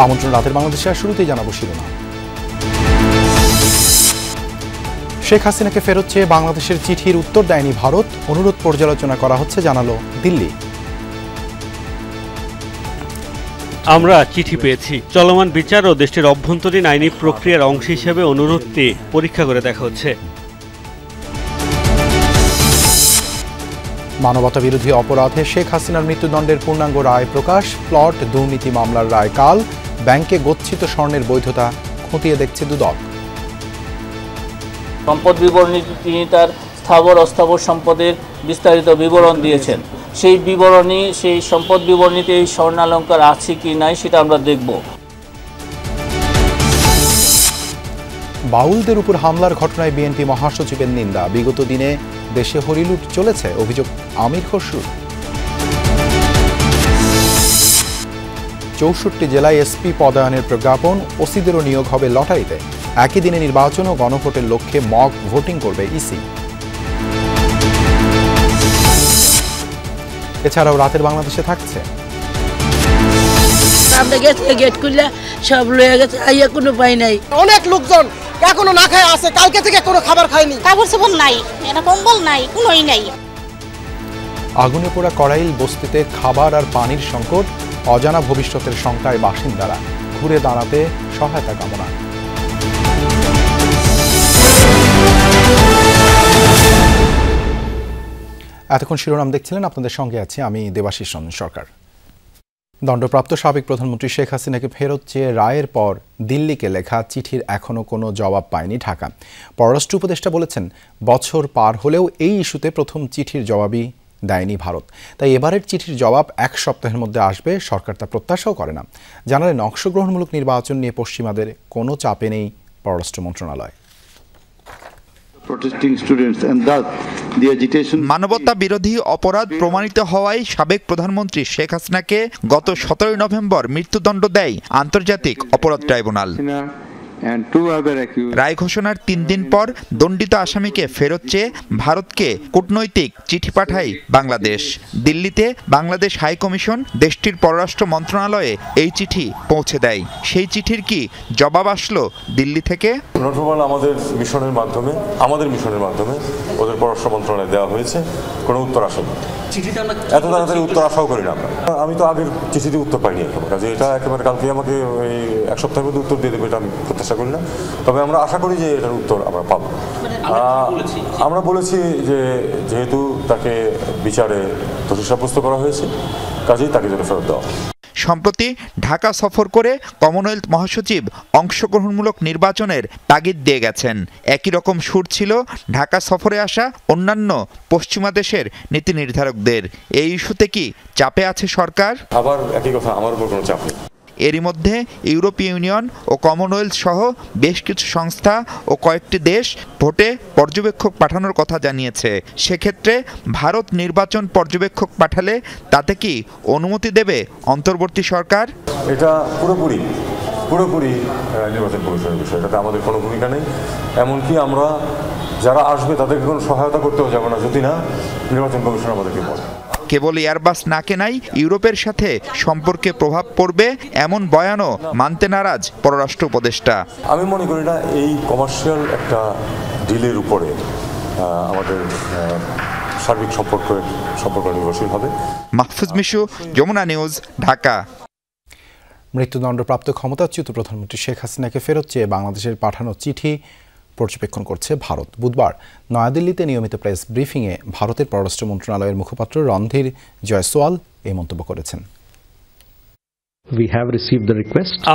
আমন্ত্রণ রাতের বাংলাদেশে। শুরুতেই জানাবো শিরোনাম। শেখ হাসিনাকে ফেরত চেয়ে বাংলাদেশের চিঠির উত্তর দেয়নি ভারত, অনুরোধ পর্যালোচনা করা হচ্ছে জানালো দিল্লি। আমরা চিঠি পেয়েছি, চলমান বিচার ও দেশটির অভ্যন্তরীণ আইনি প্রক্রিয়ার অংশ হিসেবে অনুরোধটি পরীক্ষা করে দেখা হচ্ছে। মানবতা বিরোধী অপরাধে শেখ হাসিনার মৃত্যুদণ্ডের পূর্ণাঙ্গ রায় প্রকাশ, প্লট দুর্নীতি মামলার রায় কাল, ব্যাংকে গচ্ছিত স্বর্ণের বৈধতা খতিয়ে দেখছে দুদক। সম্পদ বিবরণীতে তিনি তার স্থাবর অস্থাবর সম্পদের বিস্তারিত বিবরণ দিয়েছেন। সেই বিবরণী, সেই সম্পদ বিবরণীতে এই স্বর্ণালঙ্কার আছে কি নাই সেটা আমরা দেখব। বাউলদের উপর হামলার ঘটনায় বিএনপি মহাসচিবের নিন্দা, বিগত দিনে দেশে হরিলুট চলেছে, অভিযোগ আমির খসরুর। 64 জেলায় এসপি পদায়নের প্রজ্ঞাপন, ওসিদেরও নিয়োগ হবে লটারিতে, একই দিনে নির্বাচন ও গণভোটের লক্ষ্যে মক ভোটিং করবে ইসি। এছাড়াও রাতের বাংলাদেশে থাকছে গেট খুললে সব লয়ে গেছে, আইয়া কোনো পাই নাই। অনেক লোকজন এখনো না খায় আছে, কালকে থেকে কোনো খাবার খায়নি, কাপড় চোপড় নাই, এটা কম্বল নাই, কোনোই নাই। আগুনে পোড়া করাইল বস্তিতে খাবার আর পানির সংকট, অজানা ভবিষ্যতের শঙ্কায় বাসিন্দারা, ঘুরে দাঁড়াতে সহায়তা কামনা। এতক্ষণ শিরোনাম দেখছিলেন, আপনাদের সঙ্গে আছি আমি দেবাশিস রঞ্জন সরকার। দণ্ডপ্রাপ্ত সাবেক প্রধানমন্ত্রী শেখ হাসিনাকে ফেরত চেয়ে রায়ের পর দিল্লিকে লেখা চিঠির এখনও কোনো জবাব পায়নি ঢাকা। পররাষ্ট্র উপদেষ্টা বলেছেন, বছর পার হলেও এই ইস্যুতে প্রথম চিঠির জবাবই দেয়নি ভারত, তাই এবারের চিঠির জবাব এক সপ্তাহের মধ্যে আসবে, সরকার তা প্রত্যাশাও করে না। জানালেন, অংশগ্রহণমূলক নির্বাচন নিয়ে পশ্চিমাদের কোনো চাপে নেই পররাষ্ট্র মন্ত্রণালয়। মানবতা বিরোধী অপরাধ প্রমাণিত হওয়ায় সাবেক প্রধানমন্ত্রী শেখ হাসিনাকে গত 17 নভেম্বর মৃত্যুদণ্ড দেয় আন্তর্জাতিক অপরাধ ট্রাইব্যুনাল। রায় ঘোষণার 3 দিন পর দণ্ডিত আসামিকে ফেরত চেয়ে ভারতকে কূটনৈতিক চিঠি পাঠায় বাংলাদেশ। দিল্লিতে বাংলাদেশ হাই কমিশন দেশটির পররাষ্ট্র মন্ত্রণালয়ে এই চিঠি পৌঁছে দেয়। সেই চিঠির কি জবাব আসলো দিল্লি থেকে? আমাদের মিশনের মাধ্যমে ওদের পররাষ্ট্র মন্ত্রণালয়ে দেওয়া হয়েছে, কোনো উত্তর আসেনি। এত তাড়াতাড়ি উত্তর আশাও করি না আমি তো আগের চিঠিতে উত্তর পাইনি একেবারে, কাজে এটা একেবারে কালকে আমাকে ওই এক সপ্তাহের মধ্যে উত্তর দিয়ে দেবে এটা আমি প্রত্যাশা করি না, তবে আমরা আশা করি যে এটার উত্তর আমরা পাবো। আমরা বলেছি যে যেহেতু তাকে বিচারে দোষী সাব্যস্ত করা হয়েছে, কাজেই তাকে যেন ফেরত দেওয়া। সম্প্রতি ঢাকা সফর করে কমনওয়েলথ মহাসচিব অংশগ্রহণমূলক নির্বাচনের তাগিদ দিয়ে গেছেন। একই রকম সুর ছিল ঢাকা সফরে আসা অন্যান্য পশ্চিমা দেশের নীতি নির্ধারকদের। এই ইস্যুতে কি চাপে আছে সরকার? আবার একই কথা, আমার উপর কোনো চাপ নেই। এরই মধ্যে ইউরোপীয় ইউনিয়ন ও কমনওয়েলথ সহ বেশ কিছু সংস্থা ও কয়েকটি দেশ ভোটে পর্যবেক্ষক পাঠানোর কথা জানিয়েছে। সেক্ষেত্রে ভারত নির্বাচন পর্যবেক্ষক পাঠালে তাতে কি অনুমতি দেবে অন্তর্বর্তী সরকার? এটা পুরোপুরি নির্বাচন কমিশনের বিষয়, এটাতে আমাদের কোনো ভূমিকা নেই। এমনকি আমরা যারা আসবে তাদেরকে কোনো সহায়তা করতেও যাবো না যদি না নির্বাচন কমিশন আমাদেরকে বলে। কেবল এয়ারবাস না কেনাই ইউরোপের সাথে সম্পর্কে প্রভাব পড়বে, এমন বয়ানও মানতে নারাজ পররাষ্ট্র উপদেষ্টা। আমি মনে করি না এই কমার্শিয়াল একটা ডিলের উপরে আমাদের সার্বিক সম্পর্ক নির্ভরশীল হবে। মাহফুজ মিশু, যমুনা নিউজ, ঢাকা। মৃত্যুদণ্ডপ্রাপ্ত ক্ষমতাচ্যুত প্রধানমন্ত্রী শেখ হাসিনাকে ফেরত চেয়ে বাংলাদেশের পাঠানো চিঠি পর্যবেক্ষণ করছে ভারত। বুধবার নয়াদিল্লিতে নিয়মিত প্রেস ব্রিফিংয়ে ভারতের পররাষ্ট্র মন্ত্রণালয়ের মুখপাত্র রণধীর জয়সওয়াল এই মন্তব্য করেছেন।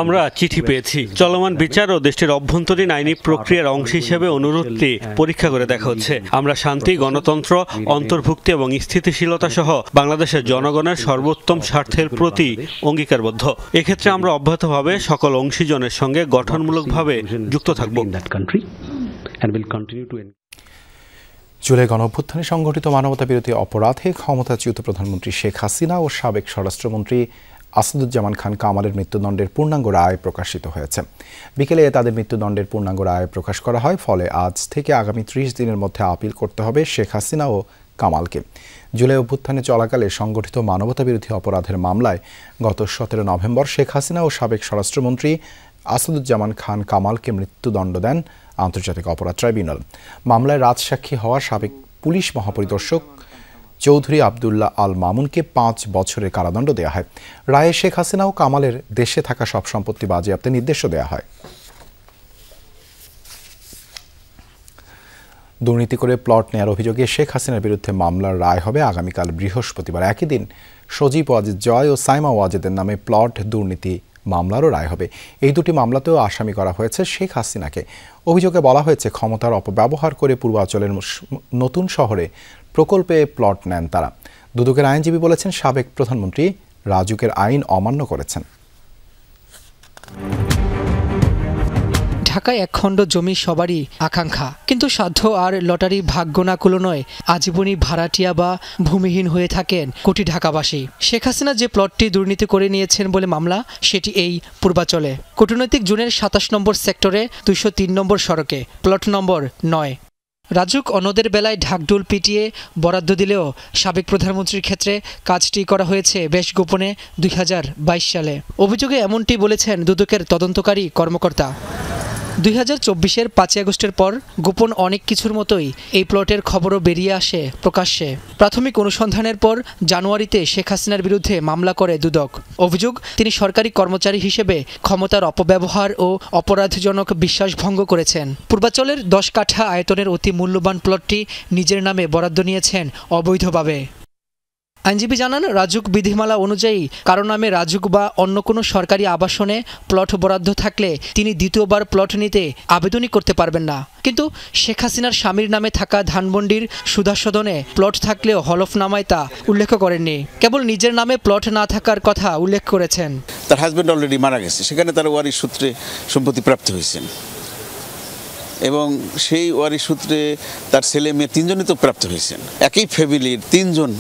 আমরা চিঠি পেয়েছি, চলমান বিচার ও দেশটির অভ্যন্তরীণ আইনি প্রক্রিয়ার অংশ হিসেবে অনুরোধটি পরীক্ষা করে দেখা হচ্ছে। আমরা শান্তি, গণতন্ত্র, অন্তর্ভুক্তি এবং স্থিতিশীলতা সহ বাংলাদেশের জনগণের সর্বোত্তম স্বার্থের প্রতি অঙ্গীকারবদ্ধ। এক্ষেত্রে আমরা অব্যাহতভাবে সকল অংশীজনের সঙ্গে গঠনমূলকভাবে যুক্ত থাকব। জুলাই গণঅভ্যুত্থানে সংঘটিত মানবতা বিরোধী অপরাধে ক্ষমতাচ্যুত প্রধানমন্ত্রী শেখ হাসিনা ও সাবেক স্বরাষ্ট্রমন্ত্রী আসাদুজ্জামান খান কামালের মৃত্যুদণ্ডের পূর্ণাঙ্গ রায় প্রকাশিত হয়েছে। বিকেলে তাদের মৃত্যুদণ্ডের পূর্ণাঙ্গ রায় প্রকাশ করা হয়। ফলে আজ থেকে আগামী 30 দিনের মধ্যে আপিল করতে হবে শেখ হাসিনা ও কামালকে। জুলাই অভ্যুত্থানে চলাকালে সংগঠিত মানবতাবিরোধী অপরাধের মামলায় গত 17 নভেম্বর শেখ হাসিনা ও সাবেক স্বরাষ্ট্রমন্ত্রী আসাদুজ্জামান খান কামালকে মৃত্যুদণ্ড দেন আন্তর্জাতিক অপরাধ ট্রাইব্যুনাল। মামলায় রাজসাক্ষী হওয়া সাবেক পুলিশ মহাপরিদর্শক চৌধুরী আবদুল্লাহ আল মামুনকে 5 বছরের কারাদণ্ড দেওয়া হয়। রায়ে শেখ হাসিনা ও কামালের দেশে থাকা সব সম্পত্তি বাজেয়াপ্তের নির্দেশও দেওয়া হয়। দুর্নীতি করে প্লট নেয়ার অভিযোগে শেখ হাসিনার বিরুদ্ধে মামলার রায় হবে আগামীকাল বৃহস্পতিবার। একই দিন সজীব ওয়াজেদ জয় ও সাইমা ওয়াজেদের নামে প্লট দুর্নীতি মামলারও রায় হবে। এই দুটি মামলাতেও আসামি করা হয়েছে শেখ হাসিনাকে। অভিযোগে বলা হয়েছে ক্ষমতার অপব্যবহার করে পূর্বাঞ্চলের নতুন শহরে প্রকল্পে প্লট নেন তারা। দুদকের আইনজীবী বলেছেন সাবেক প্রধানমন্ত্রী রাজুকের আইন অমান্য করেছেন। ঢাকায় এক খণ্ড জমি সবারই আকাঙ্ক্ষা, কিন্তু সাধ্য আর লটারি ভাগ্য না কুলোনোয় আজীবনী ভাড়াটিয়া বা ভূমিহীন হয়ে থাকেন কোটি ঢাকাবাসী। শেখ হাসিনা যে প্লটটি দুর্নীতি করে নিয়েছেন বলে মামলা, সেটি এই পূর্বাচলে কূটনৈতিক জোনের 27 নম্বর সেক্টরে 203 নম্বর সড়কে প্লট নম্বর 9। রাজুক অন্যদের বেলায় ঢাকঢোল পিটিয়ে বরাদ্দ দিলেও সাবেক প্রধানমন্ত্রীর ক্ষেত্রে কাজটি করা হয়েছে বেশ গোপনে 2022 সালে। অভিযোগে এমনটি বলেছেন দুদকের তদন্তকারী কর্মকর্তা। 2024-এর 5 আগস্টের পর গোপন অনেক কিছুর মতোই এই প্লটের খবরও বেরিয়ে আসে প্রকাশ্যে। প্রাথমিক অনুসন্ধানের পর জানুয়ারিতে শেখ হাসিনার বিরুদ্ধে মামলা করে দুদক। অভিযোগ, তিনি সরকারি কর্মচারী হিসেবে ক্ষমতার অপব্যবহার ও অপরাধজনক বিশ্বাসভঙ্গ করেছেন। পূর্বাচলের 10 কাঠা আয়তনের অতি মূল্যবান প্লটটি নিজের নামে বরাদ্দ নিয়েছেন অবৈধভাবে। আইনজীবী জানান, রাজুক বিধিমালা অনুযায়ী কারো নামে রাজুক বা অন্য কোনো সরকারি আবাসনে প্লট বরাদ্দ থাকলে তিনি দ্বিতীয়বার প্লট নিতে আবেদনই করতে পারবেন না। কিন্তু শেখ হাসিনার স্বামীর নামে থাকা ধানমন্ডির সুধাসদনে প্লট থাকলেও হলফনামায় তা উল্লেখ করেননি, কেবল নিজের নামে প্লট না থাকার কথা উল্লেখ করেছেন। তার হাজব্যান্ড অলরেডি মারা গেছে, সেখানে তার ওয়ারিশ সূত্রে সম্পত্তি প্রাপ্ত হয়েছেন এবং সেই ওয়ারিশ সূত্রে তার ছেলে মেয়ে 3 জনই তো প্রাপ্ত হয়েছেন। একই ফ্যামিলির 3 জন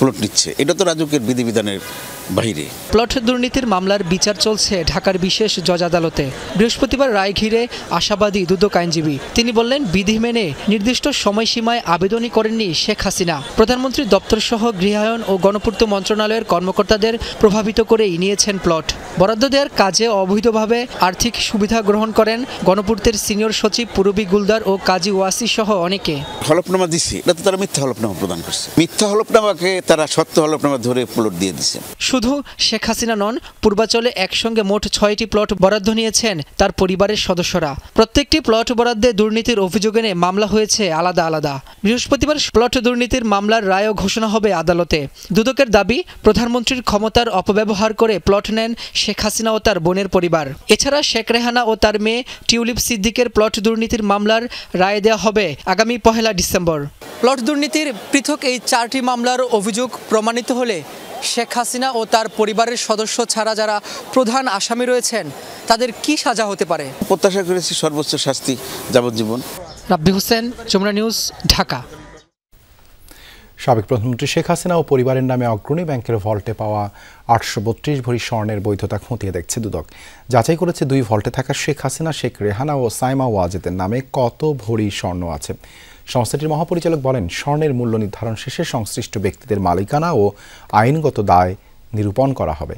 প্লট নিচ্ছে, এটা তো রাজুকের বিধিবিধানের বাইরে। প্লট দুর্নীতির মামলার বিচার চলছে ঢাকার বিশেষ জজ আদালতে। বৃহস্পতিবার রায় ঘিরে আশাবাদী দুদক আইনজীবী। তিনি বললেন, বিধি মেনে নির্দিষ্ট সময়সীমায় আবেদনই করেননি শেখ হাসিনা। প্রধানমন্ত্রী দপ্তর সহ গৃহায়ন ও গণপূর্ত মন্ত্রণালয়ের কর্মকর্তাদের প্রভাবিত করেই নিয়েছেন প্লট। বরাদ্দ দেওয়ার কাজে অবৈধভাবে আর্থিক সুবিধা গ্রহণ করেন গণপূর্তের সিনিয়র সচিব পুরবী গুলদার ও কাজী ওয়াসি সহ অনেকে। হলফনামা দিচ্ছে, এটা তো তারা মিথ্যা হলফনামা প্রদান করছে। মিথ্যা হলফনামাকে তারা সত্য হলফনামা ধরে প্লট দিয়ে দিচ্ছে। শুধু শেখ হাসিনা নন, পূর্বাচলে একসঙ্গে মোট 6টি প্লট বরাদ্দ নিয়েছেন তার পরিবারের সদস্যরা। প্রত্যেকটি প্লট বরাদ্দে দুর্নীতির অভিযোগ এনে মামলা হয়েছে আলাদা আলাদা। বৃহস্পতিবার প্লট দুর্নীতির মামলার রায়ও ঘোষণা হবে আদালতে। দুদকের দাবি, প্রধানমন্ত্রীর ক্ষমতার অপব্যবহার করে প্লট নেন শেখ হাসিনা ও তার বোনের পরিবার। এছাড়া শেখ রেহানা ও তার মেয়ে টিউলিপ সিদ্দিকের প্লট দুর্নীতির মামলার রায় দেওয়া হবে আগামী 1 ডিসেম্বর। প্লট দুর্নীতির পৃথক এই 4টি মামলার অভিযোগ প্রমাণিত হলে শেখ হাসিনা ও তার পরিবারের সদস্য ছাড়া যারা প্রধান আসামি রয়েছেন তাদের কি সাজা হতে পারে? প্রত্যাশা করেছি সর্বোচ্চ শাস্তি, যাবজ্জীবন। রাব্বি হোসেন, যমুনা নিউজ, ঢাকা। সাবেক প্রধানমন্ত্রী শেখ হাসিনা ও পরিবারের নামে অগ্রণী ব্যাংকের ভল্টে পাওয়া 832 ভরি স্বর্ণের বৈধতা খতিয়ে দেখছে দুদক। যাচাই করেছে 2 ভল্টে থাকা শেখ হাসিনা, শেখ রেহানা ও সাইমা ওয়াজেদের নামে কত ভরি স্বর্ণ আছে। সংস্থাটির মহাপরিচালক বলেন, স্বর্ণের মূল্য নির্ধারণ শেষে সংশ্লিষ্ট ব্যক্তিদের মালিকানা ও আইনগত দায় নিরূপণ করা হবে।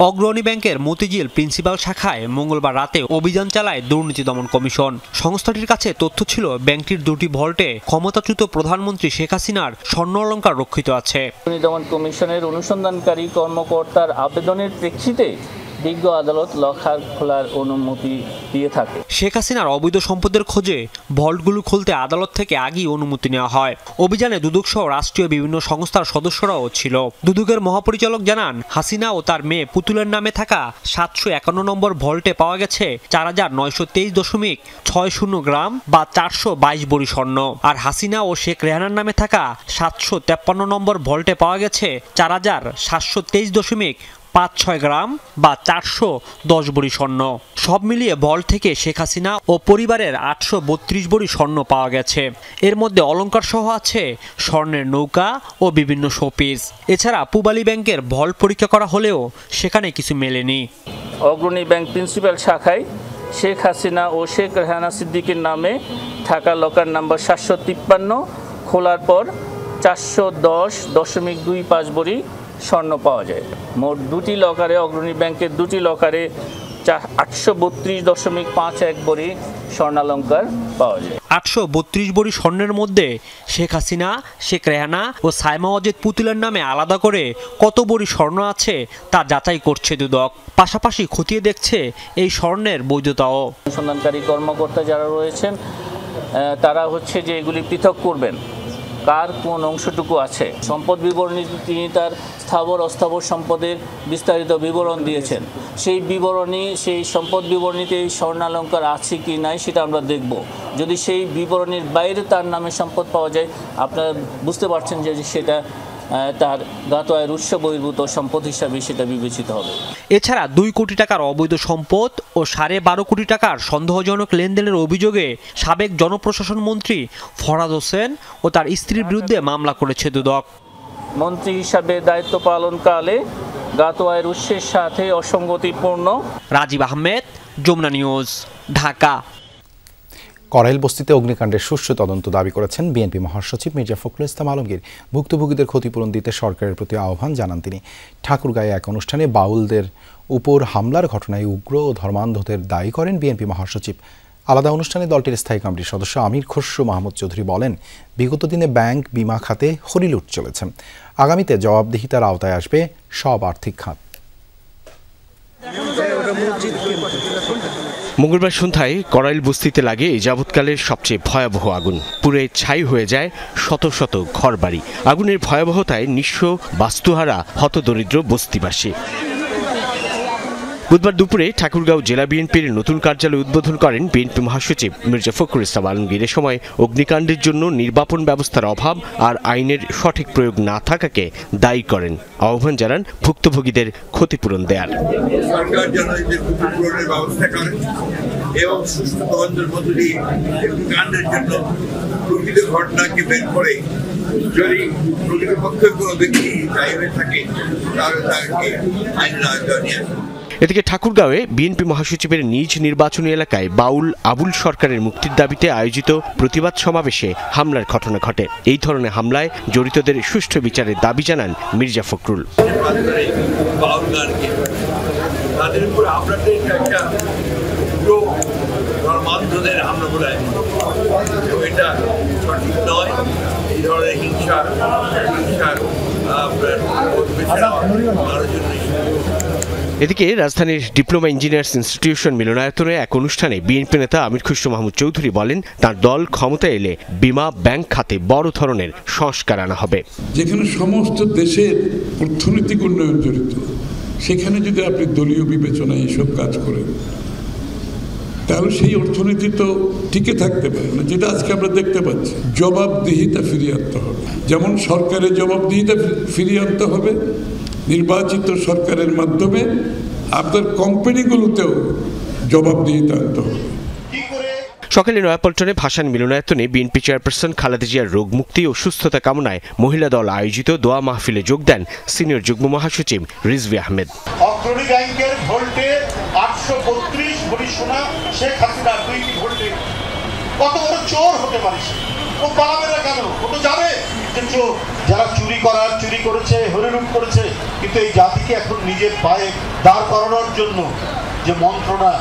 অগ্রণী ব্যাংকের মতিঝিল প্রিন্সিপাল শাখায় মঙ্গলবার রাতে অভিযান চালায় দুর্নীতি দমন কমিশন। সংস্থাটির কাছে তথ্য ছিল ব্যাংকটির 2টি ভল্টে ক্ষমতাচ্যুত প্রধানমন্ত্রী শেখ হাসিনার স্বর্ণ অলংকার রক্ষিত আছে। দুর্নীতি দমন কমিশনের অনুসন্ধানকারী কর্মকর্তার আবেদনের প্রেক্ষিতে বিজ্ঞ আদালত লকার খোলার অনুমতি দিয়ে থাকে। শেখ হাসিনার অবৈধ সম্পদের খোঁজে ভল্টগুলো খুলতে আদালত থেকে আগেই অনুমতি নেওয়া হয়। অভিযানে দুদক সহ রাষ্ট্রীয় বিভিন্ন সংস্থার সদস্যরাও ছিল। দুদকের মহাপরিচালক জানান, হাসিনা ও তার মেয়ে পুতুলের নামে থাকা 751 নম্বর ভল্টে পাওয়া গেছে 4923.60 গ্রাম বা 422 ভরি স্বর্ণ। আর হাসিনা ও শেখ রেহানার নামে থাকা 753 নম্বর ভল্টে পাওয়া গেছে 4723.56 গ্রাম বা 410 ভরি স্বর্ণ। সব মিলিয়ে ভল্ট থেকে শেখ হাসিনা ও পরিবারের 832 ভরি স্বর্ণ পাওয়া গেছে। এর মধ্যে অলংকার সহ আছে স্বর্ণের নৌকা ও বিভিন্ন শোপিস। এছাড়া পূবালী ব্যাংকের ভল্ট পরীক্ষা করা হলেও সেখানে কিছু মেলেনি। অগ্রণী ব্যাংক প্রিন্সিপাল শাখায় শেখ হাসিনা ও শেখ রেহানা সিদ্দিকীর নামে থাকা লকার নাম্বার 753 খোলার পর 410.25 ভরি স্বর্ণ পাওয়া যায়। মোট দুটি লকারে, অগ্রণী ব্যাংকের দুটি লকারে 832.51 ভরি স্বর্ণালঙ্কার পাওয়া যায়। 832 ভরি স্বর্ণের মধ্যে শেখ হাসিনা, শেখ রেহানা ও সাইমা ওয়াজেদ পুতুলের নামে আলাদা করে কত ভরি স্বর্ণ আছে তা যাচাই করছে দুদক। পাশাপাশি খতিয়ে দেখছে এই স্বর্ণের বৈধতাও। অনুসন্ধানকারী কর্মকর্তা যারা রয়েছেন তারা হচ্ছে যে এগুলি পৃথক করবেন, কার কোন অংশটুকু আছে। সম্পদ বিবরণী তিনি তার স্থাবর অস্থাবর সম্পদের বিস্তারিত বিবরণ দিয়েছেন। সেই বিবরণী, সেই সম্পদ বিবরণীতে এই স্বর্ণালঙ্কার আছে কি নাই সেটা আমরা দেখব। যদি সেই বিবরণীর বাইরে তার নামে সম্পদ পাওয়া যায়, আপনারা বুঝতে পারছেন যে সেটা তার জ্ঞাত আয়ের উৎস বহির্ভূত সম্পদ হিসাবে সেটা বিবেচিত হবে। এছাড়া 2 কোটি টাকার অবৈধ সম্পদ ও 12.5 কোটি টাকার সন্দেহজনক লেনদেনের অভিযোগে সাবেক জনপ্রশাসন মন্ত্রী ফরহাদ হোসেন ও তার স্ত্রীর বিরুদ্ধে মামলা করেছে দুদক। মন্ত্রী হিসাবে দায়িত্ব পালনকালে জ্ঞাত আয়ের উৎসের সাথে অসঙ্গতিপূর্ণ। রাজীব আহমেদ, যমুনা নিউজ, ঢাকা। করাইল বস্তিতে অগ্নিকাণ্ডের সুষ্ঠু তদন্ত দাবি করেছেন বিএনপি মহাসচিব মির্জা ফখরুল ইসলাম আলমগীর। ভুক্তভোগীদের ক্ষতিপূরণ দিতে সরকারের প্রতি আহ্বান জানান তিনি। ঠাকুরগাঁয়ে এক অনুষ্ঠানে বাউলদের উপর হামলার ঘটনায় উগ্র ও ধর্মান্ধদের দায়ী করেন বিএনপি মহাসচিব। আলাদা অনুষ্ঠানে দলটির স্থায়ী কমিটির সদস্য আমির খসরু মাহমুদ চৌধুরী বলেন, বিগত দিনে ব্যাংক, বিমা খাতে হরিলুট চলেছে। আগামীতে জবাবদিহিতার আওতায় আসবে সব আর্থিক খাত। মঙ্গলবার সন্ধ্যায় করাইল বস্তিতে লাগে এই যাবৎকালের সবচেয়ে ভয়াবহ আগুন। পুড়ে ছাই হয়ে যায় শত শত ঘরবাড়ি। আগুনের ভয়াবহতায় নিঃস্ব, বাস্তুহারা, হতদরিদ্র বস্তিবাসী। বুধবার দুপুরে ঠাকুরগাঁও জেলা বিএনপির নতুন কার্যালয় উদ্বোধন করেন বিএনপি মহাসচিব মির্জা ফখরুল ইসলাম আলমগীর। এ সময় অগ্নিকাণ্ডের জন্য নির্বাপন ব্যবস্থার অভাব আর আইনের সঠিক প্রয়োগ না থাকাকে দায়ী করেন। আহ্বান জানান ভুক্তভোগীদের ক্ষতিপূরণ দেয়ার। সরকার যেন এদের ক্ষতিপূরণের ব্যবস্থা করেন এবং সুষ্ঠু তদন্তের মধ্য দিয়ে অগ্নিকাণ্ডের জন্য প্রকৃত ঘটনাকে বের করে যদি প্রকৃতপক্ষের কোনো ব্যক্তি দায়ী হয়ে থাকে তাহলে তাকে আইনের আওতায় নিয়ে আসবে। এদিকে ঠাকুরগাঁওয়ে বিএনপি মহাসচিবের নিজ নির্বাচনী এলাকায় বাউল আবুল সরকারের মুক্তির দাবিতে আয়োজিত প্রতিবাদ সমাবেশে হামলার ঘটনা ঘটে। এই ধরনের হামলায় জড়িতদের সুষ্ঠু বিচারের দাবি জানান মির্জা ফখরুল। তাদের উপর হামলাটা একটা ধর্মান্ধদের হামলা বলে এটা সঠিক নয়। এই ধরনের হিংসার এদিকে রাজধানীর ডিপ্লোমা ইঞ্জিনিয়ার্স ইনস্টিটিউশন মিলনায়তনে এক অনুষ্ঠানে বিএনপি নেতা আমির খসরু মাহমুদ চৌধুরী বলেন, তার দল ক্ষমতায় এলে বিমা, ব্যাংক খাতে বড় ধরনের সংস্কার আনা হবে। যেখানে সমস্ত দেশের অর্থনৈতিক উন্নয়ন জড়িত, সেখানে যদি আপনি দলীয় বিবেচনায় এসব কাজ করেন তাহলে সেই অর্থনীতি তো টিকে থাকতে পারে না, যেটা আজকে আমরা দেখতে পাচ্ছি। জবাবদিহিতা ফিরিয়ে আনতে হবে। যেমন সরকারের জবাবদিহিতা ফিরিয়ে আনতে হবে, নির্বাচিত সরকারের মাধ্যমে আপনার কোম্পানিগুলোতেও জবাবদিহিতা আনতে হবে। সকালে নয়াপল্টনে ভাসান মিলনায়তনে বিএনপি চেয়ারপারসন খালেদা জিয়ার রোগ মুক্তি ও সুস্থতা কামনায় মহিলা দল আয়োজিত দোয়া মাহফিলে যোগ দেন সিনিয়র যুগ্ম মহাসচিব রিজভী আহমেদ। অগ্রণী ব্যাংকের ভোল্টে 832 ভরি সোনা শেখ হাসিনা 2টি ভোল্টে কত বড় চোর হতে পারে সে? ও পালাবে না কেন? ও তো জানে যে চোর। যারা চুরি করেছে, হরিলুট করেছে, কিন্তু এই জাতিকে এখন নিজের পায়ে দাঁড় করানোর জন্য যে মন্ত্রণা,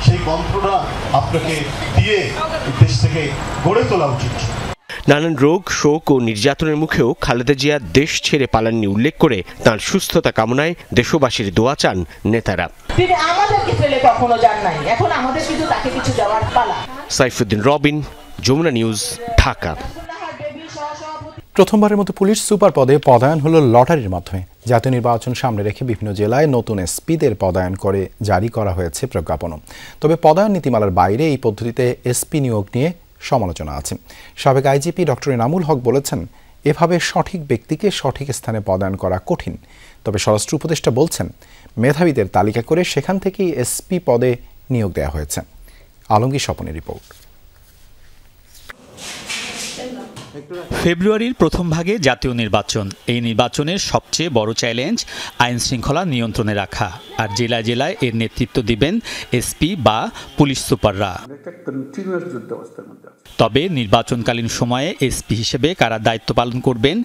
সেই মন্ত্রণা আপনাকে দিয়ে দেশ থেকে গড়ে তোলা উচিত। নানান রোগ, শোক ও নির্যাতনের মুখেও খালেদা জিয়া দেশ ছেড়ে পালাননি উল্লেখ করে তাঁর সুস্থতা কামনায় দেশবাসীর দোয়া চান নেতারা। তিনি আমাদেরকে ফেলে কখনো যান নাই, এখন আমাদের শুধু তাকে কিছু যাওয়ার পালা। সাইফুদ্দিন রবিন, যমুনা নিউজ, ঢাকা। প্রথমবারের মতো পুলিশ সুপার পদে পদায়ন হলো লটারির মাধ্যমে। জাতীয় নির্বাচন সামনে রেখে বিভিন্ন জেলায় নতুন এসপিদের পদায়ন করে জারি করা হয়েছে প্রজ্ঞাপনও। তবে পদায়ন নীতিমালার বাইরে এই পদ্ধতিতে এসপি নিয়োগ নিয়ে সমালোচনা আছে। সাবেক আইজিপি ডক্টর এনামুল হক বলেছেন, এভাবে সঠিক ব্যক্তিকে সঠিক স্থানে পদায়ন করা কঠিন। তবে স্বরাষ্ট্র উপদেষ্টা বলছেন, মেধাবীদের তালিকা করে সেখান থেকেই এসপি পদে নিয়োগ দেওয়া হয়েছে। আলমগীর স্বপনের রিপোর্ট। ফেব্রুয়ারির প্রথম ভাগে জাতীয় নির্বাচন। এই নির্বাচনের সবচেয়ে বড় চ্যালেঞ্জ আইন শৃঙ্খলা নিয়ন্ত্রণে রাখা, আর জেলায় জেলায় এর নেতৃত্ব দিবেন এসপি বা পুলিশ সুপাররা। তবে নির্বাচনকালীন সময়ে এসপি হিসেবে কারা দায়িত্ব পালন করবেন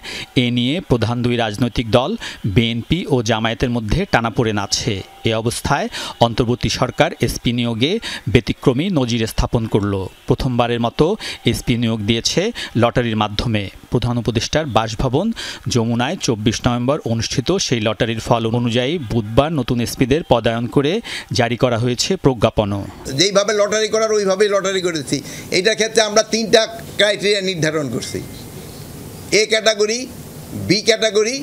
এ নিয়ে প্রধান দুই রাজনৈতিক দল বিএনপি ও জামায়াতের মধ্যে টানাপোড়েন আছে। এ অবস্থায় অন্তর্বর্তী সরকার এসপি নিয়োগে ব্যতিক্রমী নজির স্থাপন করল। প্রথমবারের মতো এসপি নিয়োগ দিয়েছে লটারির মাধ্যমে। প্রধান উপদেষ্টার বাসভবন যমুনায় 24 নভেম্বর অনুষ্ঠিত সেই লটারির ফল অনুযায়ী বুধবার নতুন এসপিদের পদায়ন করে জারি করা হয়েছে প্রজ্ঞাপনও। যেইভাবে লটারি করার ওইভাবেই লটারি করেছি। এইটার ক্ষেত্রে আমরা 3টা ক্রাইটেরিয়া নির্ধারণ করছি: A category, B category,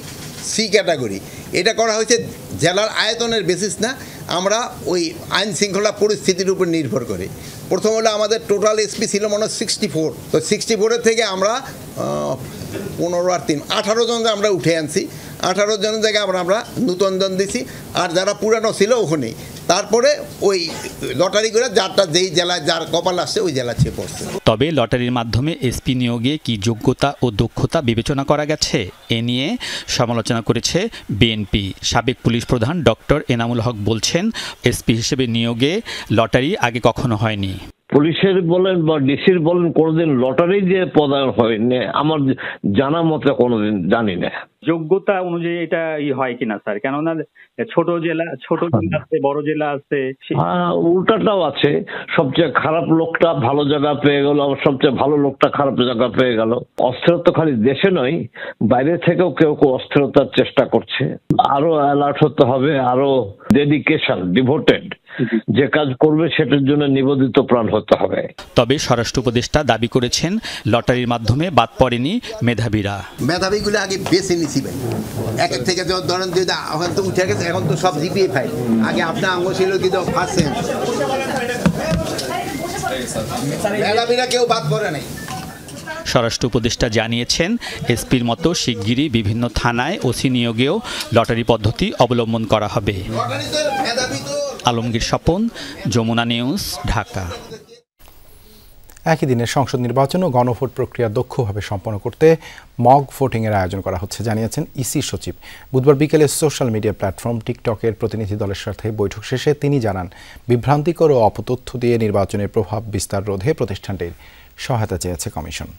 C category. এটা করা হয়েছে জেলার আয়তনের বেসিস না, আমরা ওই আইন শৃঙ্খলা পরিস্থিতির উপর নির্ভর করে। প্রথম হলো আমাদের টোটাল এসপি ছিল মনে হয় 64, তো 64-এর থেকে আমরা 15 আর 3 18 জন আমরা উঠে আনছি। 18 জনের জায়গায় আমরা নতুন জন দিছি, আর যারা পুরানো ছিল ওখানেই। তারপরে ওই লটারি করে যারটা যেই জেলায় যার কপাল আসছে ওই জেলা চেয়ে পড়ছে। তবে লটারির মাধ্যমে এসপি নিয়োগে কি যোগ্যতা ও দক্ষতা বিবেচনা করা গেছে এ নিয়ে সমালোচনা করেছে বিএনপি। সাবেক পুলিশ প্রধান ডক্টর এনামুল হক বলছেন, এসপি হিসেবে নিয়োগে লটারি আগে কখনো হয়নি। পুলিশের বলেন বা ডিসির বলেন কোনোদিন লটারি দিয়ে পদায়ন হয়নি আমার জানা মতে, কোনোদিন জানি না। যোগ্যতা অনুযায়ী এটা হয় কিনা স্যার? কেননা ছোট জেলা আছে, বড় জেলা আছে, উল্টাটাও আছে। সবচেয়ে খারাপ লোকটা ভালো জায়গা পেয়ে গেল, আবার সবচেয়ে ভালো লোকটা খারাপ জায়গা পেয়ে গেল। অস্থিরতা খালি দেশে নয়, বাইরে থেকেও কেউ কেউ অস্থিরতার চেষ্টা করছে। আরো অ্যালার্ট হতে হবে, আরো ডেডিকেশন, ডিভোটেড যে কাজ করবে সেটার জন্য নিবেদিত প্রাণ হতে হবে। তবে স্বরাষ্ট্র উপদেষ্টা দাবি করেছেন, লটারির মাধ্যমে বাদ পড়েনি মেধাবীরা। মেধাবীগুলো আগে বেছে নিছি ভাই, এক থেকে ধরেন এখন তো উঠে গেছে, এখন তো সব জিপিএ ফাইল। আগে আপনার আঙ্গ ছিল কিন্তু ফার্স্ট সেম, মেধাবীরা কেউ বাদ পড়ে নাই। স্বরাষ্ট্র উপদেষ্টা জানিয়েছেন, এসপির মতো শিগগিরই বিভিন্ন থানায় ওসি নিয়োগেও লটারি পদ্ধতি অবলম্বন করা হবে। আলমগীর স্বপন, যমুনা নিউজ, ঢাকা। একই দিনে সংসদ নির্বাচন ও গণভোট প্রক্রিয়া দক্ষভাবে সম্পন্ন করতে মক ভোটিংয়ের আয়োজন করা হচ্ছে জানিয়েছেন ইসি সচিব। বুধবার বিকেলে সোশ্যাল মিডিয়া প্ল্যাটফর্ম টিকটকের প্রতিনিধি দলের সাথে বৈঠক শেষে তিনি জানান, বিভ্রান্তিকর ও অপতথ্য দিয়ে নির্বাচনের প্রভাব বিস্তার রোধে প্রতিষ্ঠানটির সহায়তা চেয়েছে কমিশন।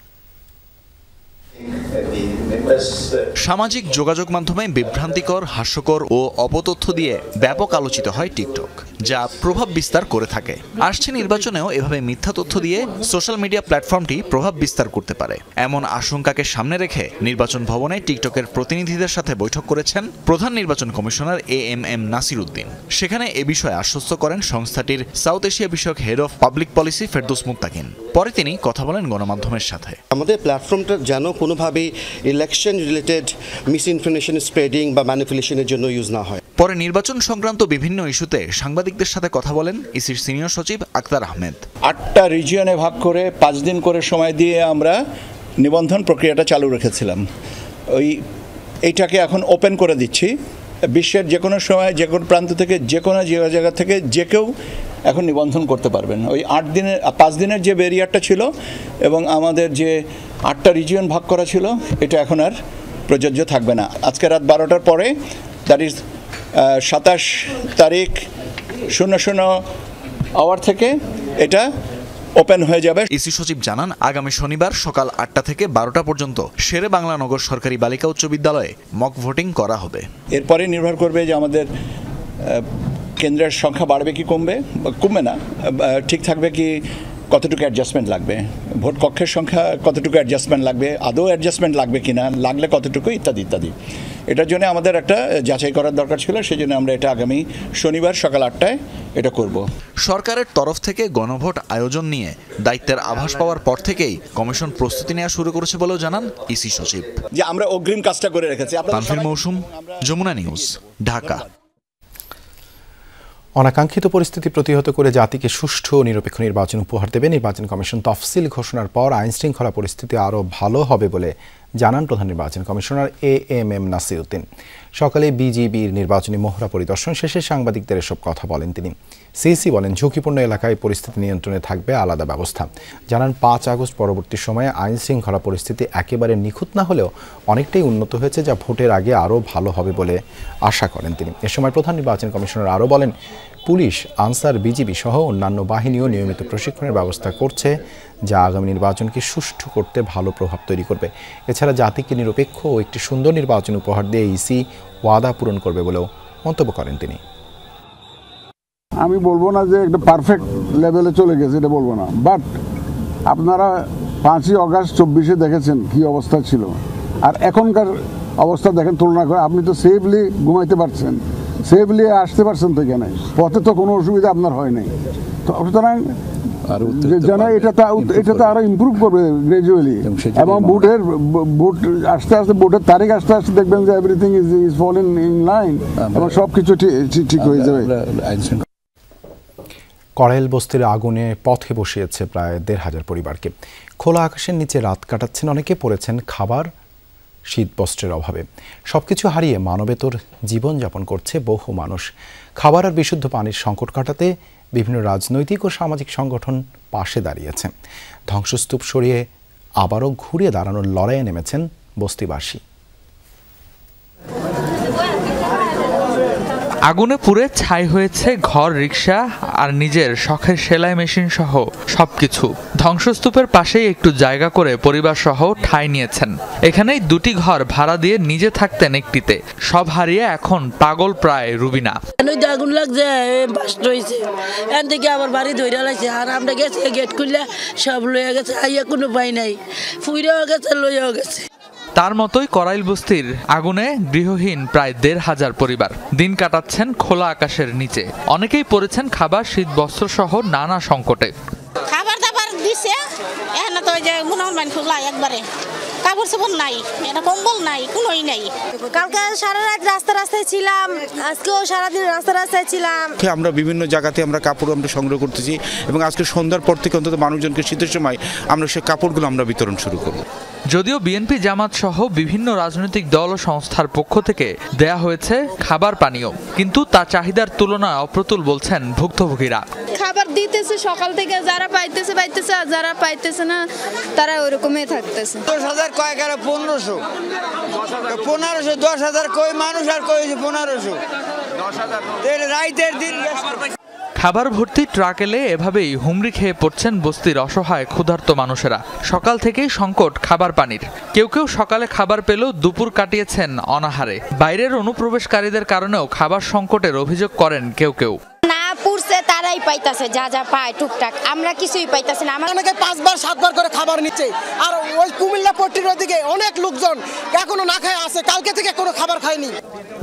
সামাজিক যোগাযোগ মাধ্যমে বিভ্রান্তিকর, হাস্যকর ও অপতথ্য দিয়ে ব্যাপক আলোচিত হয় টিকটক, যা প্রভাব বিস্তার করে থাকে। আসছে নির্বাচনেও এভাবে মিথ্যা তথ্য দিয়ে সোশ্যাল মিডিয়া প্ল্যাটফর্মটি প্রভাব বিস্তার করতে পারে, এমন আশঙ্কাকে সামনে রেখে নির্বাচন ভবনে টিকটকের প্রতিনিধিদের সাথে বৈঠক করেছেন প্রধান নির্বাচন কমিশনার এএমএম নাসির উদ্দিন। সেখানে এ বিষয়ে আশ্বস্ত করেন সংস্থাটির সাউথ এশিয়া বিষয়ক head of public policy Ferdous মুত্তাকিন। পরে তিনি কথা বলেন গণমাধ্যমের সাথে। আমাদের প্ল্যাটফর্মটা যেন কোনোভাবে ইলেকশন রিলেটেড মিসইনফরমেশন স্প্রেডিং বা ম্যানিপুলেশনের জন্য ইউজ না হয়। পরে নির্বাচন সংক্রান্ত বিভিন্ন ইস্যুতে সাংবাদিকদের সাথে কথা বলেন ইসির সিনিয়র সচিব আক্তার আহমেদ। 8টা রিজিয়নে ভাগ করে 5 দিন করে সময় দিয়ে আমরা নিবন্ধন প্রক্রিয়াটা চালু রেখেছিলাম। এইটাকে এখন ওপেন করে দিচ্ছি। বিশ্বের যে কোনো সময় যে কোনো প্রান্ত থেকে যে কোনো জায়গা থেকে যে কেউ এখন নিবন্ধন করতে পারবেন। 5 দিনের যে ব্যারিয়ারটা ছিল এবং আমাদের যে 8টা রিজিয়ন ভাগ করা ছিল, এটা এখন আর প্রযোজ্য থাকবে না। আজকে রাত 12টার পরে, দ্যাট ইজ 27 তারিখ 00 আওয়ার থেকে এটা ওপেন হয়ে যাবে। ইসি সচিব জানান, আগামী শনিবার সকাল 8টা থেকে 12টা পর্যন্ত শেরে বাংলা নগর সরকারি বালিকা উচ্চ বিদ্যালয়ে মক ভোটিং করা হবে। এরপরে নির্ভর করবে যে আমাদের কেন্দ্রের সংখ্যা বাড়বে কি কমবে না, ঠিক থাকবে কি, কতটুকু অ্যাডজাস্টমেন্ট লাগবে, ভোট কক্ষের সংখ্যা কতটুকু অ্যাডজাস্টমেন্ট লাগবে, আদৌ অ্যাডজাস্টমেন্ট লাগবে কিনা, লাগলে কতটুকু, ইত্যাদি ইত্যাদি। এটার জন্য আমাদের একটা যাচাই করার দরকার ছিল, সেই জন্য আমরা এটা আগামী শনিবার সকাল 8টায় এটা করব। সরকারের তরফ থেকে গণভোট আয়োজন নিয়ে দায়িত্বের আভাস পাওয়ার পর থেকেই কমিশন প্রস্তুতি নেওয়া শুরু করেছে বলেও জানান ইসি সচিব। যে আমরা অগ্রিম কাজটা করে রেখেছি। তানভীর মৌসুম, যমুনা নিউজ, ঢাকা। অনাকাঙ্ক্ষিত পরিস্থিতি প্রতিহত করে জাতিকে সুষ্ঠু ও নিরপেক্ষ নির্বাচন উপহার দেবে নির্বাচন কমিশন। তফসিল ঘোষণার পর আইন শৃঙ্খলা পরিস্থিতি আরও ভালো হবে বলে জানান প্রধান নির্বাচন কমিশনার এএমএম নাসির উদ্দিন। সকালে বিজিবির নির্বাচনী মহড়া পরিদর্শন শেষে সাংবাদিকদের এসব কথা বলেন তিনি। সিইসি বলেন, ঝুঁকিপূর্ণ এলাকায় পরিস্থিতি নিয়ন্ত্রণে থাকবে আলাদা ব্যবস্থা। জানান 5 আগস্ট পরবর্তী সময়ে আইন শৃঙ্খলা পরিস্থিতি একেবারে নিখুঁত না হলেও অনেকটাই উন্নত হয়েছে, যা ভোটের আগে আরও ভালো হবে বলে আশা করেন তিনি। এ সময় প্রধান নির্বাচন কমিশনার আরও বলেন, পুলিশ, আনসার, বিজিবি সহ অন্যান্য বাহিনীও নিয়মিত প্রশিক্ষণের ব্যবস্থা করছে, যা আগামী নির্বাচনকে সুষ্ঠু করতে ভালো প্রভাব তৈরি করবে। এছাড়া জাতিকে নিরপেক্ষ ও একটি সুন্দর নির্বাচন উপহার দিয়ে ইসি ওয়াদা পূরণ করবে বলেও মন্তব্য করেন তিনি। আমি বলবো না যে একটা পারফেক্ট লেভেলে চলে গেছে, এটা বলবো না, বাট আপনারা 5ই আগস্ট 24-এ দেখেছেন কি অবস্থা ছিল, আর এখনকার অবস্থা দেখেন, তুলনা করে আপনি তো সেফলি ঘুমাইতে পারছেন, সেফলি আসতে পারছেন তো এখানে, পথে তো কোনো অসুবিধা আপনার হয় নাই। সুতরাং যেন এটা আরো ইমপ্রুভ করবে গ্রাজুয়ালি, এবং ভোট আস্তে আস্তে, ভোটের তারিখ আস্তে আস্তে দেখবেন যে everything is falling in line এবং সবকিছু ঠিক হয়ে যাবে। কড়াইল বস্তির আগুনে পথে বসিয়েছে প্রায় 1,500 পরিবারকে। খোলা আকাশের নিচে রাত কাটাচ্ছেন অনেকে, পড়েছেন খাবার, শীত বস্ত্রের অভাবে। সবকিছু হারিয়ে মানবেতর জীবনযাপন করছে বহু মানুষ। খাবার আর বিশুদ্ধ পানির সংকট কাটাতে বিভিন্ন রাজনৈতিক ও সামাজিক সংগঠন পাশে দাঁড়িয়েছে। ধ্বংসস্তূপ সরিয়ে আবারও ঘুরে দাঁড়ানোর লড়াইয়ে নেমেছেন বস্তিবাসী। আগুনে পুড়ে ছাই হয়েছে ঘর, রিক্সা আর নিজের শখের সেলাই মেশিন সহ সবকিছু। ধ্বংসস্তূপের পাশেই একটু জায়গা করে পরিবার সহ ঠাঁই নিয়েছেন। এখানেই 2টি ঘর ভাড়া দিয়ে নিজে থাকতেন একটিতে। সব হারিয়ে এখন পাগল প্রায় রুবিনা। আগুন লাগছে, বাস্ট হয়েছে, এখান থেকে আবার বাড়ি ধরে লাগছে, আর আমরা গেছি গেট খুললে সব লইয়া গেছে, আইয়া কোনো পাই নাই, ফুইরাও গেছে, লইয়াও গেছে। তার মতোই কড়াইল বস্তির আগুনে গৃহহীন প্রায় 1,500 পরিবার দিন কাটাচ্ছেন খোলা আকাশের নিচে। অনেকেই পড়েছেন খাবার, শীত বস্ত্র সহ নানা সংকটে। খাবার দাবার দিছে, এখানে তো যে মুসলমান খোলা একবারে, কাপড় চোপড় নাই, এটা কম্বল নাই, কোনোই নাই। কালকে সারা রাত রাস্তায় ছিলাম, আজকেও সারাদিন রাস্তায় ছিলাম। আমরা বিভিন্ন জায়গাতে আমরা কাপড় সংগ্রহ করতেছি, এবং আজকে সন্ধ্যার পর থেকে অন্তত মানুষজনকে শীতের সময় আমরা সেই কাপড়গুলো আমরা বিতরণ শুরু করব। যদিও বিএনপি, জামাত সহ বিভিন্ন রাজনৈতিক দল ও সংস্থার পক্ষ থেকে দেয়া হয়েছে খাবার পানীয়, কিন্তু তা চাহিদার তুলনায় অপ্রতুল বলছেন ভুক্তভোগীরা। খাবার দিতেছে সকাল থেকে, যারা পাইতেছে আর যারা পাইতেছে না তারা ওরকমই থাকতেছে। 10,000 কয় কারা 1500, 10,000 কই মানুষ আর কই 1500, 10,000 রাইতের দিন। খাবার ভর্তি ট্রাক এলে এভাবেই হুমড়ি খেয়ে পড়ছেন বস্তির অসহায় ক্ষুধার্ত মানুষেরা। সকাল থেকেই সংকট খাবার পানির। কেউ কেউ সকালে খাবার পেলেও দুপুর কাটিয়েছেন অনাহারে। বাইরের অনুপ্রবেশকারীদের কারণেও খাবার সংকটের অভিযোগ করেন কেউ কেউ। পুরছে তারাই পাইতাছে, যা পায় টুকটাক, আমরা কিছুই পাইতাছি না। অনেকে 5বার 7বার করে খাবার নিচ্ছে, আর ওই কুমিল্লা পট্টির ওদিকে অনেক লোকজন এখনো না খায় আছে, কালকে থেকে কোনো খাবার খায়নি।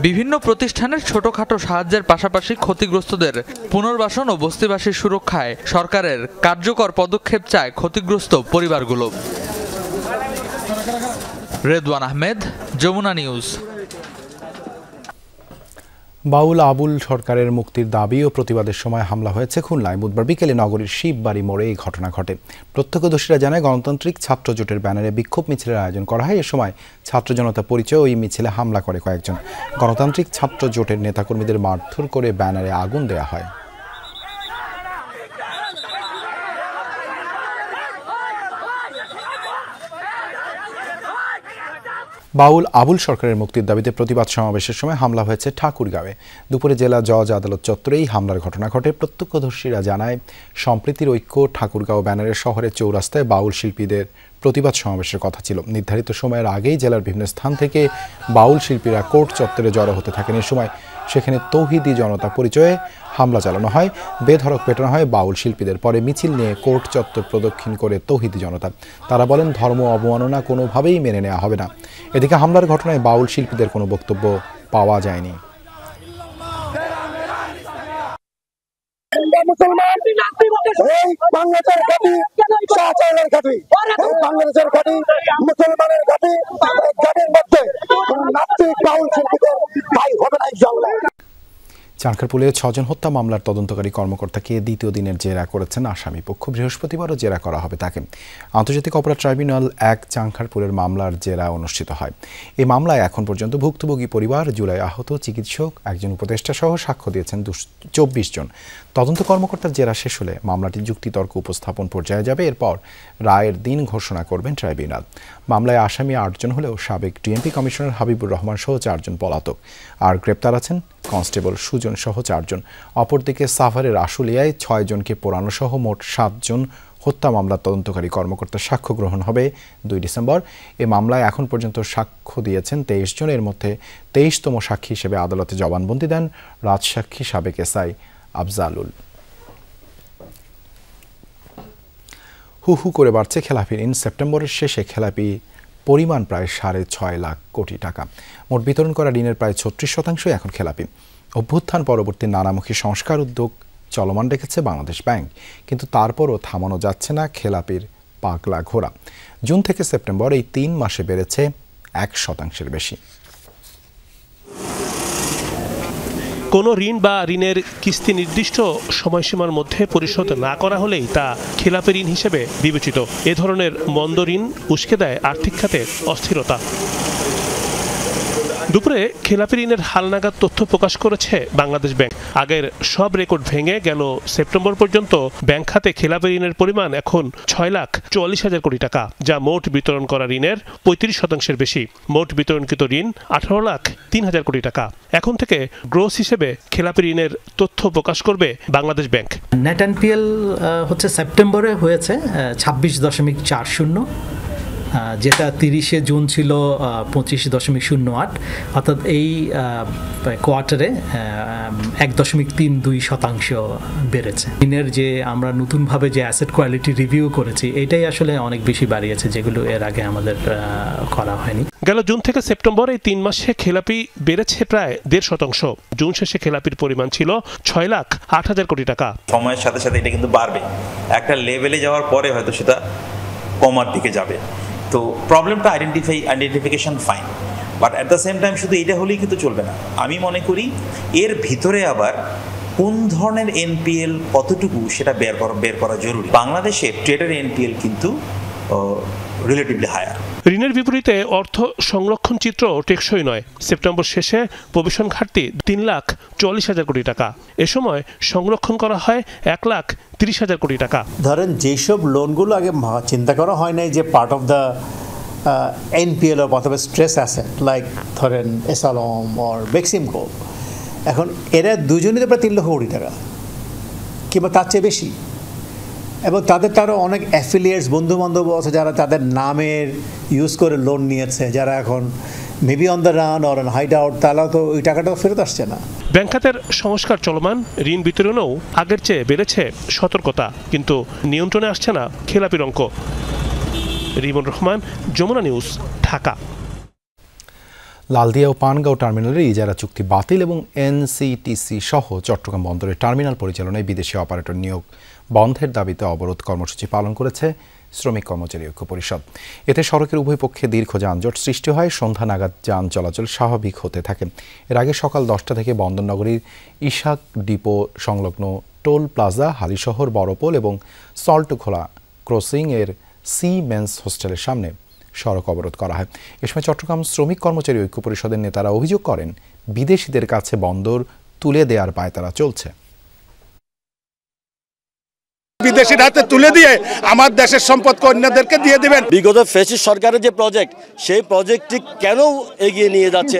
বিভিন্ন প্রতিষ্ঠানের ছোটখাটো সাহায্যের পাশাপাশি ক্ষতিগ্রস্তদের পুনর্বাসন ও বস্তিবাসীর সুরক্ষায় সরকারের কার্যকর পদক্ষেপ চায় ক্ষতিগ্রস্ত পরিবারগুলো। রেদওয়ান আহমেদ, যমুনা নিউজ। বাউল আবুল সরকারের মুক্তির দাবি ও প্রতিবাদের সময় হামলা হয়েছে খুলনায়। বুধবার বিকেলে নগরীর শিববাড়ি মোড়ে এই ঘটনা ঘটে। প্রত্যক্ষদর্শীরা জানায়, গণতান্ত্রিক ছাত্র জোটের ব্যানারে বিক্ষোভ মিছিলের আয়োজন করা হয়। এ সময় ছাত্র জনতা পরিচয় ওই মিছিলে হামলা করে কয়েকজন। গণতান্ত্রিক ছাত্র জোটের নেতাকর্মীদের মারধর করে ব্যানারে আগুন দেয়া হয়। বাউল আবুল সরকারের মুক্তির দাবিতে প্রতিবাদ সমাবেশের সময় হামলা হয়েছে ঠাকুরগাঁওয়ে। দুপুরে জেলা জজ আদালত চত্বরেই হামলার ঘটনা ঘটে। প্রত্যক্ষদর্শীরা জানায়, সম্প্রীতির ঐক্য ঠাকুরগাঁও ব্যানারের শহরের চৌরাস্তায় বাউল শিল্পীদের প্রতিবাদ সমাবেশের কথা ছিল। নির্ধারিত সময়ের আগেই জেলার বিভিন্ন স্থান থেকে বাউল শিল্পীরা কোর্ট চত্বরে জড়ো হতে থাকেন। এ সময় সেখানে তৌহিদি জনতা পরিচয়ে হামলা চালানো হয়, বেধড়ক পেটানো হয় বাউল শিল্পীদের। পরে মিছিল নিয়ে কোর্ট চত্বর প্রদক্ষিণ করে তৌহিদি জনতা। তারা বলেন, ধর্ম অবমাননা কোনোভাবেই মেনে নেওয়া হবে না। এদিকে হামলার ঘটনায় বাউল শিল্পীদের কোনো বক্তব্য পাওয়া যায়নি। চানখারপুলে 6 জন হত্যা মামলার তদন্তকারী কর্মকর্তাকে দ্বিতীয় দিনের জেরা করেছেন আসামি পক্ষ। বৃহস্পতিবারও জেরা করা হবে তাকে। আন্তর্জাতিক অপরাধ ট্রাইব্যুনাল 1 চানখারপুলের মামলার জেরা অনুষ্ঠিত হয়। এই মামলায় এখন পর্যন্ত ভুক্তভোগী পরিবার, জুলাই আহত চিকিৎসক, একজন উপদেষ্টা সহ সাক্ষ্য দিয়েছেন 24 জন। তদন্ত কর্মকর্তার জেরা শেষ হলে মামলাটি যুক্তিতর্ক উপস্থাপন পর্যায়ে যাবে। এরপর রায়ের দিন ঘোষণা করবেন ট্রাইব্যুনাল। মামলায় আসামি 8 জন হলেও সাবেক ডিএমপি কমিশনার হাবিবুর রহমান সহ 4 জন পলাতক। আর গ্রেপ্তার আছেন কনস্টেবল সুজন সহ 4 জন। অপরদিকে সাভারের আশুলিয়ায় 6 জনকে পোড়ানো সহ মোট 7 জন হত্যা মামলার তদন্তকারী কর্মকর্তার সাক্ষ্য গ্রহণ হবে 2 ডিসেম্বর। এ মামলায় এখন পর্যন্ত সাক্ষ্য দিয়েছেন 23 জন। এর মধ্যে 23তম সাক্ষী হিসেবে আদালতে জবানবন্দি দেন রাজসাক্ষী সাবেক এসআই আফজালুল। হু হু করে বাড়ছে খেলাপি ঋণ। সেপ্টেম্বরের শেষে খেলাপি পরিমাণ প্রায় 6.5 লাখ কোটি টাকা। মোট বিতরণ করা ঋণের প্রায় 36% এখন খেলাপি। অভ্যুত্থান পরবর্তী নানামুখী সংস্কার উদ্যোগ চলমান রেখেছে বাংলাদেশ ব্যাংক, কিন্তু তারপরও থামানো যাচ্ছে না খেলাপির পাগলা ঘোড়া। জুন থেকে সেপ্টেম্বর এই 3 মাসে বেড়েছে 1% বেশি। কোনো ঋণ বা ঋণের কিস্তি নির্দিষ্ট সময়সীমার মধ্যে পরিশোধ না করা হলেই তা খেলাপি ঋণ হিসেবে বিবেচিত। এ ধরনের মন্দ ঋণ উস্কে দেয় আর্থিক খাতে অস্থিরতা। দুপুরে খেলাপি ঋণের হালনাগাদ তথ্য প্রকাশ করেছে বাংলাদেশ ব্যাংক। আগের সব রেকর্ড ভেঙে গেল সেপ্টেম্বর পর্যন্ত ব্যাংক খাতে খেলাপি ঋণের পরিমাণ এখন 6,40,000 কোটি টাকা, যা মোট বিতরণ করা ঋণের 35% বেশি। মোট বিতরণকৃত ঋণ 18,03,000 কোটি টাকা। এখন থেকে গ্রোস হিসেবে খেলাপি ঋণের তথ্য প্রকাশ করবে বাংলাদেশ ব্যাংক। নেট এনপিএল হচ্ছে সেপ্টেম্বরে হয়েছে 26.40, যেটা 30 জুন ছিল 25.08, অর্থাৎ এই কোয়ার্টারে 1.32% বেড়েছে। ঋণের যে আমরা নতুনভাবে যে অ্যাসেট কোয়ালিটি রিভিউ করেছি, এটাই আসলে অনেক বেশি বাড়িয়েছে, যেগুলো এর আগে আমাদের করা হয়নি। গেল জুন থেকে সেপ্টেম্বর এই 3 মাসে খেলাপি বেড়েছে প্রায় 1.5%। জুন শেষে খেলাপির পরিমাণ ছিল 6,08,000 কোটি টাকা। সময়ের সাথে সাথে এটা কিন্তু বাড়বে, একটা লেভেলে যাওয়ার পরে হয়তো সেটা কমার দিকে যাবে। তো প্রবলেমটা identification fine, but at the same time শুধু এটা হলেই কিন্তু চলবে না। আমি মনে করি এর ভিতরে আবার কোন ধরনের এনপিএল কতটুকু সেটা বের করা জরুরি। বাংলাদেশে ট্রেডের এনপিএল কিন্তু রিলেটিভলি হায়ার। ঋণের বিপরীতে অর্থ সংরক্ষণ চিত্র টেকসই নয়। সেপ্টেম্বর শেষে প্রভিশন ঘাটতি 3,40,000 কোটি টাকা। এ সময় সংরক্ষণ করা হয় 1,30,000 কোটি টাকা। ধরেন যেসব লোনগুলো আগে চিন্তা করা হয় নাই যে পার্ট অফ দ্য এনপিএল অথবা স্ট্রেস অ্যাসেট, লাইক ধরেন এসালম অর বেক্সিমকো, এখন এরা দুজনই তো প্রায় 3 লক্ষ কোটি টাকা কিংবা তার চেয়ে বেশি। এবং তারও অনেক অ্যাফিলিয়েটস, বন্ধুবান্ধব আছে যারা তাদের নামের ইউজ করে লোন নিয়েছে, যারা এখন maybe on the run or hide out, তাহলে তো ওই টাকাটা ফেরত আসছে না। ব্যাংক খাতের সংস্কার চলমান, ঋণ বিতরণেও আগের চেয়ে বেড়েছে সতর্কতা, কিন্তু নিয়ন্ত্রণে আসছে না খেলাপির অঙ্ক। রিমন রহমান, যমুনা নিউজ, ঢাকা। লালদিয়া ও পানগাঁও টার্মিনালের ইজারা চুক্তি বাতিল এবং এনসিটিসি সহ চট্টগ্রাম বন্দরের টার্মিনাল পরিচালনায় বিদেশি অপারেটর নিয়োগ বন্ধের দাবিতে অবরোধ কর্মসূচি পালন করেছে শ্রমিক কর্মচারী ঐক্য পরিষদ। এতে সড়কের উভয় পক্ষে দীর্ঘ যানজট সৃষ্টি হয়। সন্ধ্যা নাগাদ যান চলাচল স্বাভাবিক হতে থাকে। এর আগে সকাল 10টা থেকে বন্দরনগরীর ইশাক ডিপো সংলগ্ন টোল প্লাজা, হালিশহর বড়পোল এবং সল্টখোলা ক্রসিং এর সি মেন্স হোস্টেলের সামনে সড়ক অবরোধ করা হয়। এ সময় চট্টগ্রাম শ্রমিক কর্মচারী ঐক্য পরিষদের নেতারা অভিযোগ করেন, বিদেশিদের কাছে বন্দর তুলে দেওয়ার পায়তারা চলছে। বিদেশির হাতে তুলে দিয়ে আমার দেশের সম্পদকে অন্যদেরকে দিয়ে দেবেন। বিগত ফ্যাসিস্ট সরকারের যে প্রজেক্ট, সেই প্রজেক্টটি কেন এগিয়ে নিয়ে যাচ্ছে?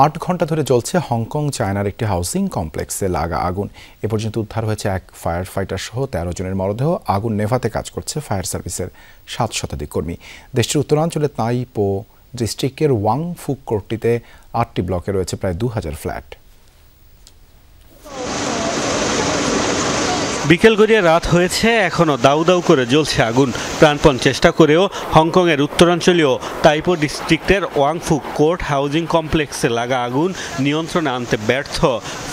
8 ঘন্টা ধরে চলছে হংকং চায়নার একটি হাউসিং কমপ্লেক্সে লাগা আগুন। এ পর্যন্ত উদ্ধার হয়েছে 1 ফায়ার ফাইটার সহ 13 জনের মরদেহ। আগুন নেভাতে কাজ করছে ফায়ার সার্ভিসের 7 শতাধিক কর্মী। দেশটির উত্তরাঞ্চলে তাইপো ডিস্ট্রিক্টের ওয়াং ফুক কোর্টটিতে 8টি ব্লকে রয়েছে প্রায় 2000 ফ্ল্যাট। বিকেল গড়িয়ে রাত হয়েছে, এখনও দাউ দাউ করে জ্বলছে আগুন। প্রাণপণ চেষ্টা করেও হংকংয়ের উত্তরাঞ্চলীয় তাইপো ডিস্ট্রিক্টের ওয়াংফুক কোর্ট হাউজিং কমপ্লেক্সে লাগা আগুন নিয়ন্ত্রণে আনতে ব্যর্থ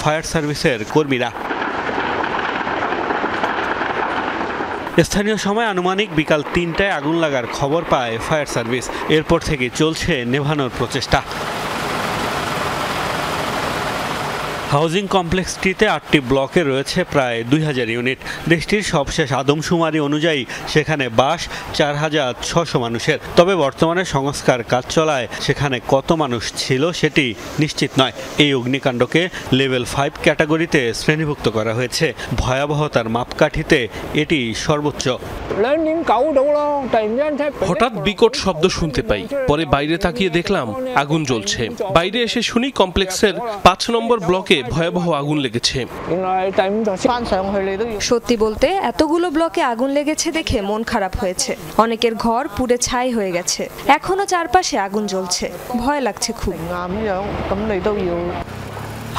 ফায়ার সার্ভিসের কর্মীরা। স্থানীয় সময় আনুমানিক বিকাল 3টায় আগুন লাগার খবর পায় ফায়ার সার্ভিস। এরপর থেকে চলছে নেভানোর প্রচেষ্টা। হাউজিং কমপ্লেক্সটিতে 8টি ব্লকে রয়েছে প্রায় 2000 ইউনিট। দেশটির সবশেষ আদমশুমারি অনুযায়ী সেখানে বাস 4600 মানুষের। তবে বর্তমানে সংস্কার কাজ চলায় সেখানে কত মানুষ ছিল সেটি নিশ্চিত নয়। এই অগ্নিকাণ্ডকে লেভেল 5 ক্যাটাগরিতে শ্রেণীভুক্ত করা হয়েছে। ভয়াবহতার মাপকাঠিতে এটি সর্বোচ্চ। হঠাৎ বিকট শব্দ শুনতে পাই, পরে বাইরে তাকিয়ে দেখলাম আগুন জ্বলছে। বাইরে এসে শুনি কমপ্লেক্সের 5 নম্বর ব্লকে ভয়াবহ আগুন লেগেছে। সত্যি বলতে এতগুলো ব্লকে আগুন লেগেছে দেখে মন খারাপ হয়েছে। অনেকের ঘর পুড়ে ছাই হয়ে গেছে, এখনো চারপাশে আগুন জ্বলছে, ভয় লাগছে খুব।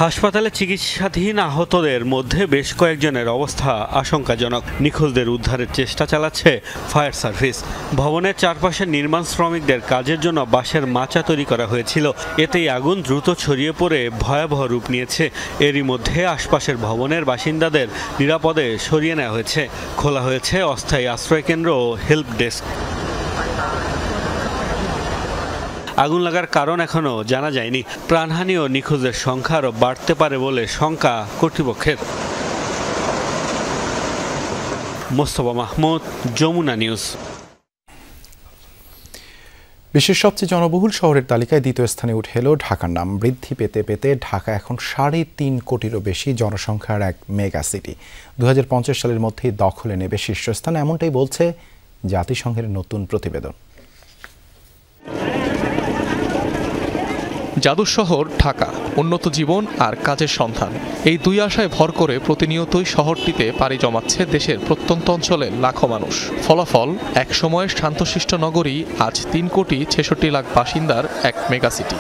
হাসপাতালে চিকিৎসাধীন আহতদের মধ্যে বেশ কয়েকজনের অবস্থা আশঙ্কাজনক। নিখোঁজদের উদ্ধারের চেষ্টা চালাচ্ছে ফায়ার সার্ভিস। ভবনের চারপাশে নির্মাণ শ্রমিকদের কাজের জন্য বাঁশের মাচা তৈরি করা হয়েছিল। এতেই আগুন দ্রুত ছড়িয়ে পড়ে ভয়াবহ রূপ নিয়েছে। এরই মধ্যে আশপাশের ভবনের বাসিন্দাদের নিরাপদে সরিয়ে নেওয়া হয়েছে। খোলা হয়েছে অস্থায়ী আশ্রয়কেন্দ্র ও হেল্প ডেস্ক। আগুন লাগার কারণ এখনো জানা যায়নি। প্রাণহানি ও নিখোঁজের সংখ্যা আরও বাড়তে পারে বলে শঙ্কা কর্তৃপক্ষের। মোস্তফা মাহমুদ, যমুনা নিউজ। বিশ্বের সবচেয়ে জনবহুল শহরের তালিকায় দ্বিতীয় স্থানে উঠে এলো ঢাকার নাম। বৃদ্ধি পেতে পেতে ঢাকা এখন 3.5 কোটিরও বেশি জনসংখ্যার এক মেগা সিটি। 2050 সালের মধ্যেই দখলে নেবে শীর্ষস্থান, এমনটাই বলছে জাতিসংঘের নতুন প্রতিবেদন। জাদুর শহর ঢাকা, উন্নত জীবন আর কাজের সন্ধান, এই দুই আশায় ভর করে প্রতিনিয়তই শহরটিতে পাড়ি জমাচ্ছে দেশের প্রত্যন্ত অঞ্চলের লাখো মানুষ। ফলাফল, এক সময়ের শান্তশিষ্ট নগরী আজ 3,66,00,000 বাসিন্দার এক মেগাসিটি।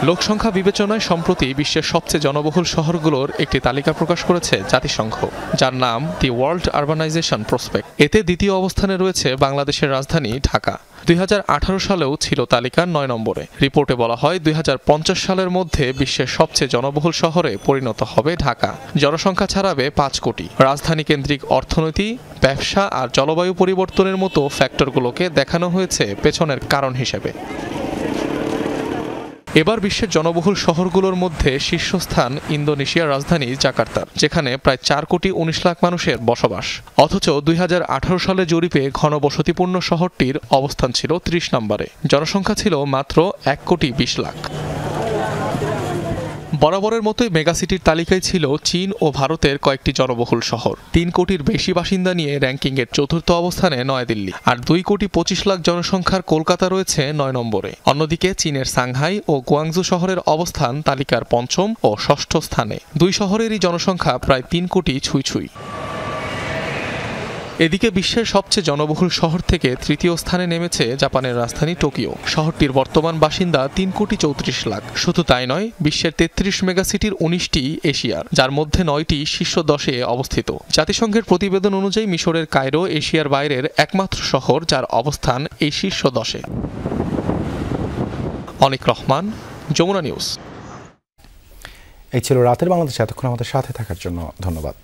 লোকসংখ্যা বিবেচনায় সম্প্রতি বিশ্বের সবচেয়ে জনবহুল শহরগুলোর একটি তালিকা প্রকাশ করেছে জাতিসংঘ, যার নাম দি ওয়ার্ল্ড আরবানাইজেশন প্রসপেক্ট। এতে দ্বিতীয় অবস্থানে রয়েছে বাংলাদেশের রাজধানী ঢাকা। 2018 সালেও ছিল তালিকার 9 নম্বরে। রিপোর্টে বলা হয় 2050 সালের মধ্যে বিশ্বের সবচেয়ে জনবহুল শহরে পরিণত হবে ঢাকা। জনসংখ্যা ছাড়াবে 5 কোটি। রাজধানী কেন্দ্রিক অর্থনীতি, ব্যবসা আর জলবায়ু পরিবর্তনের মতো ফ্যাক্টরগুলোকে দেখানো হয়েছে পেছনের কারণ হিসেবে। এবার বিশ্বের জনবহুল শহরগুলোর মধ্যে শীর্ষস্থান ইন্দোনেশিয়ার রাজধানী জাকার্তার, যেখানে প্রায় 4,19,00,000 মানুষের বসবাস। অথচ 2018 সালে জরিপে ঘনবসতিপূর্ণ শহরটির অবস্থান ছিল 30 নম্বরে। জনসংখ্যা ছিল মাত্র 1,20,00,000। বরাবরের মতোই মেগাসিটির তালিকায় ছিল চীন ও ভারতের কয়েকটি জনবহুল শহর। 3 কোটির বেশি বাসিন্দা নিয়ে র্যাঙ্কিংয়ের চতুর্থ অবস্থানে নয়াদিল্লি, আর 2,25,00,000 জনসংখ্যার কলকাতা রয়েছে 9 নম্বরে। অন্যদিকে চীনের সাংহাই ও গুয়াংজু শহরের অবস্থান তালিকার 5ম ও 6ষ্ঠ স্থানে। দুই শহরেরই জনসংখ্যা প্রায় 3 কোটি ছুঁই। এদিকে বিশ্বের সবচেয়ে জনবহুল শহর থেকে তৃতীয় স্থানে নেমেছে জাপানের রাজধানী টোকিও। শহরটির বর্তমান বাসিন্দা 3,34,00,000। শুধু তাই নয়, বিশ্বের 33 মেগাসিটির 19টি এশিয়ার, যার মধ্যে 9টি শীর্ষ 10-এ অবস্থিত। জাতিসংঘের প্রতিবেদন অনুযায়ী মিশরের কায়রো এশিয়ার বাইরের একমাত্র শহর যার অবস্থান এই শীর্ষ 10-এ। অনিক রহমান, যমুনা নিউজ। এই ছিল রাতের বাংলাদেশ। এতক্ষণ আমাদের সাথে থাকার জন্য ধন্যবাদ।